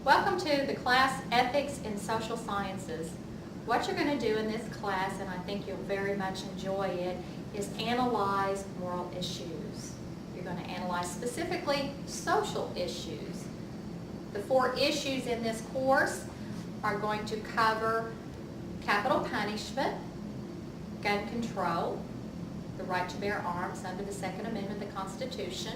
Welcome to the class Ethics in Social Sciences. What you're going to do in this class, and I think you'll very much enjoy it, is analyze moral issues. You're going to analyze specifically social issues. The 4 issues in this course are going to cover capital punishment, gun control, the right to bear arms under the Second Amendment of the Constitution.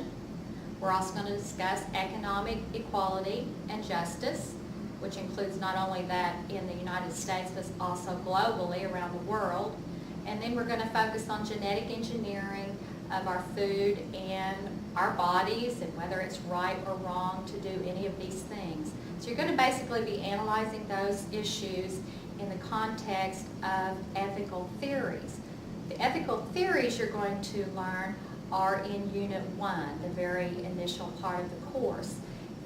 We're also going to discuss economic equality and justice, which includes not only that in the United States, but also globally around the world. And then we're going to focus on genetic engineering of our food and our bodies and whether it's right or wrong to do any of these things. So you're going to basically be analyzing those issues in the context of ethical theories. The ethical theories you're going to learn are in Unit 1, the very initial part of the course.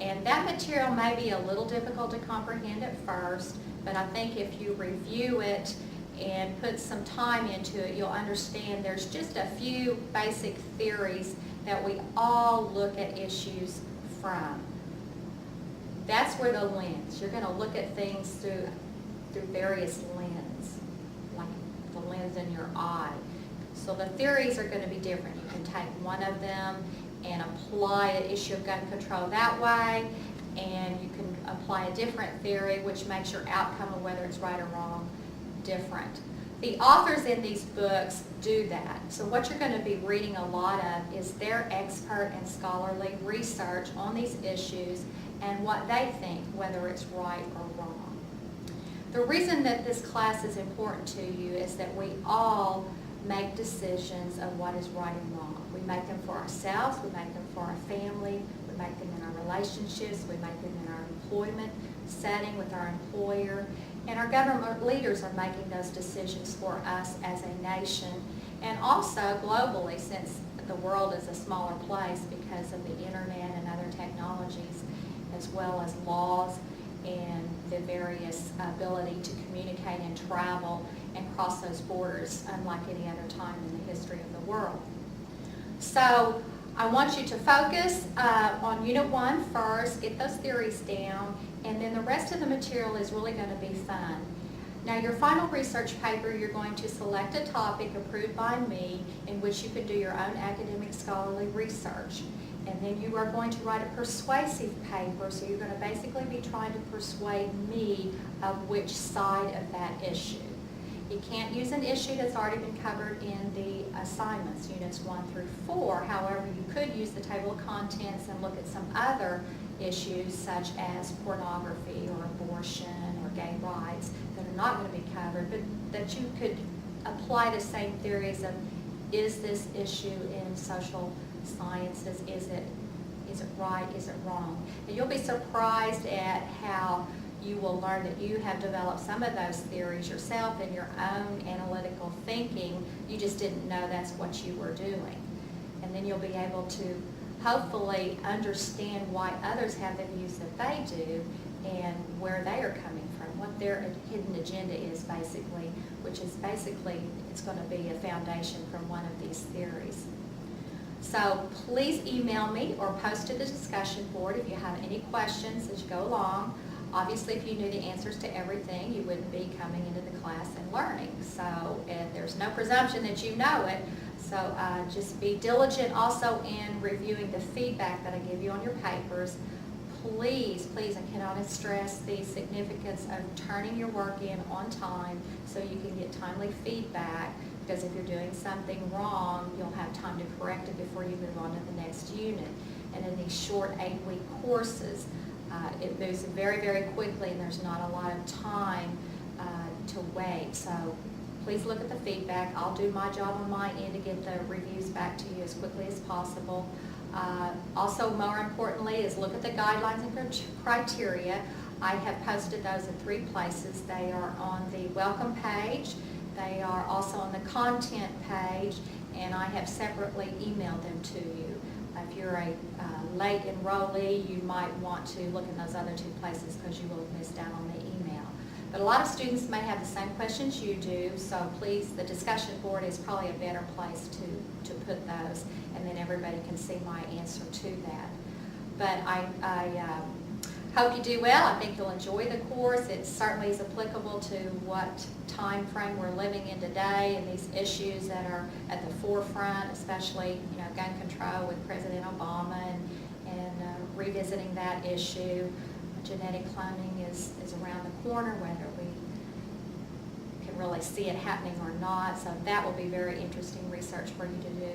And that material may be a little difficult to comprehend at first, but I think if you review it and put some time into it, you'll understand there's just a few basic theories that we all look at issues from. That's where the lens, you're going to look at things through various lenses, like the lens in your eye. So the theories are going to be different. You can take one of them and apply an issue of gun control that way, and you can apply a different theory which makes your outcome of whether it's right or wrong different. The authors in these books do that. So what you're going to be reading a lot of is their expert and scholarly research on these issues and what they think, whether it's right or wrong. The reason that this class is important to you is that we all make decisions of what is right and wrong. We make them for ourselves, we make them for our family, we make them in our relationships, we make them in our employment setting with our employer, and our government leaders are making those decisions for us as a nation, and also globally, since the world is a smaller place because of the internet and other technologies, as well as laws and the various ability to communicate and travel and cross those borders unlike any other time in the history of the world. So I want you to focus on Unit 1 first, get those theories down, and then the rest of the material is really going to be fun. Now your final research paper, you're going to select a topic approved by me in which you could do your own academic scholarly research. And then you are going to write a persuasive paper, so you're going to basically be trying to persuade me of which side of that issue. You can't use an issue that's already been covered in the assignments, Units 1 through 4. However, you could use the table of contents and look at some other issues such as pornography or abortion or gay rights that are not going to be covered, but that you could apply the same theories of, is this issue in social sciences, is it right, is it wrong? And you'll be surprised at how you will learn that you have developed some of those theories yourself in your own analytical thinking. You just didn't know that's what you were doing. And then you'll be able to hopefully understand why others have the views that they do and where they are coming from, what their hidden agenda is basically, which is basically, it's going to be a foundation from one of these theories. So please email me or post to the discussion board if you have any questions as you go along. Obviously, if you knew the answers to everything, you wouldn't be coming into the class and learning. So there's no presumption that you know it. So just be diligent also in reviewing the feedback that I give you on your papers. Please, I cannot stress the significance of turning your work in on time so you can get timely feedback, because if you're doing something wrong, you'll have time to correct it before you move on to the next unit. And in these short 8-week courses, it moves very, very quickly, and there's not a lot of time to wait. So please look at the feedback. I'll do my job on my end to get the reviews back to you as quickly as possible. Also, more importantly, is look at the guidelines and criteria. I have posted those in 3 places. They are on the welcome page. They are also on the content page, and I have separately emailed them to you. If you're a late enrollee, you might want to look in those other 2 places because you will have missed out on the email. But a lot of students may have the same questions you do, so please, the discussion board is probably a better place to put those, and then everybody can see my answer to that. But I Hope you do well. I think you'll enjoy the course. It certainly is applicable to what time frame we're living in today and these issues that are at the forefront, especially gun control with President Obama and revisiting that issue. Genetic cloning is around the corner, whether we can really see it happening or not. So that will be very interesting research for you to do,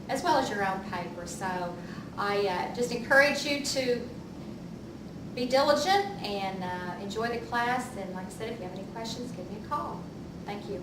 as well as your own paper. So I just encourage you to be diligent and enjoy the class. And like I said, if you have any questions, give me a call. Thank you.